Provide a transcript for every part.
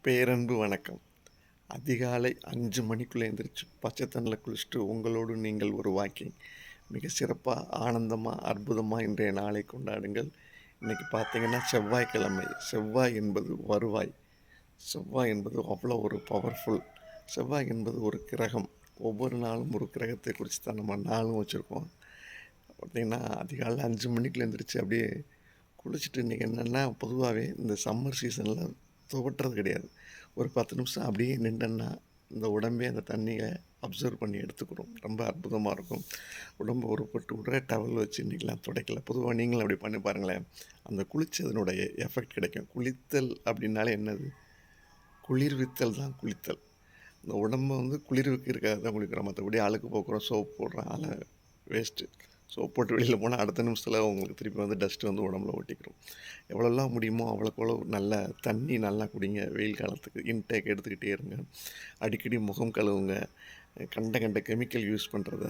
பேரன்பு வணக்கம். அதிகாலை 5 மணிக்குள்ள எந்திரிச்சு பச்சை தண்ணில குளிச்சுட்டு உங்களோடு நீங்கள் ஒரு வாக்கிங். மிக சிறப்பா, ஆனந்தமா, அற்புதமா இன்றைய நாளை கொண்டாடுங்கள். இன்னைக்கு பார்த்தீங்கன்னா செவ்வாய்க்கிழமை. செவ்வாய் என்பது வருவாய். செவ்வாய் என்பது அவ்வளோ ஒரு பவர்ஃபுல். செவ்வாய் என்பது ஒரு கிரகம். ஒவ்வொரு நாளும் ஒரு கிரகத்தை குறித்து தான் நம்ம நாளும் வச்சுருக்கோம். பார்த்தீங்கன்னா அதிகாலைல 5 மணிக்குள்ள எந்திரிச்சு அப்படியே குளிச்சுட்டு இன்றைக்கி என்னென்னா பொதுவாகவே இந்த சம்மர் சீசனில் துவட்டுறது கிடையாது. ஒரு 10 நிமிஷம் அப்படியே நின்றேன்னா இந்த உடம்பே அந்த தண்ணியை அப்சர்வ் பண்ணி எடுத்துக்கிறோம். ரொம்ப அற்புதமாக இருக்கும். உடம்பு ஒரு பொட்டு விடுற டவல் வச்சு இன்றைக்கெலாம் துடைக்கல. பொதுவாக நீங்களும் அப்படி பண்ணி பாருங்களேன். அந்த குளித்ததனுடைய எஃபெக்ட் கிடைக்கும். குளித்தல் அப்படின்னாலே என்னது? குளிர்வித்தல் தான் குளித்தல். இந்த உடம்பை வந்து குளிர்விக்கிறதுக்காக தான் குளிக்கிறோம். மற்றபடி அழுக்கு போக்குறோம், சோப் போடுறோம், வேஸ்ட்டு. சோப் போட்டு வெளியில் போனால் அடுத்த நிமிஷத்தில் உங்களுக்கு திருப்பி வந்து டஸ்ட்டு வந்து உடம்புல ஒட்டிக்கிறோம். எவ்வளோலாம் முடியுமோ அவ்வளோக்கு நல்ல தண்ணி நல்லா குடிங்க. வெயில் காலத்துக்கு இன்டேக் எடுத்துக்கிட்டே இருங்க. அடிக்கடி முகம் கழுவுங்க. கண்ட கண்ட கெமிக்கல் யூஸ் பண்ணுறத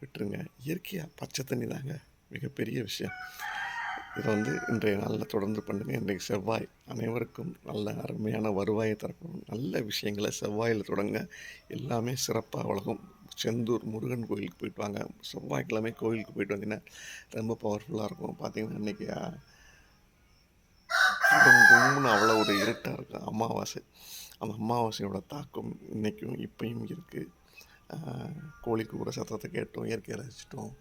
விட்டுருங்க. இயற்கையாக பச்சை தண்ணி தாங்க மிகப்பெரிய விஷயம். இதை வந்து இன்றைய நாளில் தொடர்ந்து பண்ணுங்கள். இன்றைக்கு செவ்வாய். அனைவருக்கும் நல்ல அருமையான வருவாயை தரப்படும் நல்ல விஷயங்களை செவ்வாயில் தொடங்க. எல்லாமே சிறப்பாக வழங்கும். செந்தூர் முருகன் கோயிலுக்கு போயிட்டு வாங்க. செவ்வாய்க்கிழமை கோயிலுக்கு போயிட்டு வந்தீங்கன்னா ரொம்ப பவர்ஃபுல்லாக இருக்கும். பார்த்தீங்கன்னா இன்றைக்கி கும்னு அவ்வளோ ஒரு இருட்டாக இருக்கும். அமாவாசை. அந்த அமாவாசையோட தாக்கம் இன்றைக்கும் இப்பயும் இருக்குது. கோழி கூற சத்தத்தை கேட்டோம், இயற்கையை ரசிச்சிட்டோம்,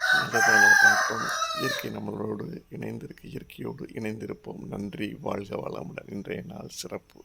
நல்ல பார்த்தோம். இயற்கை நம்மளோடு இணைந்திருக்கு. இயற்கையோடு இணைந்திருப்போம். நன்றி. வாழ்க வளமுடன். இன்றைய நாள் சிறப்பு.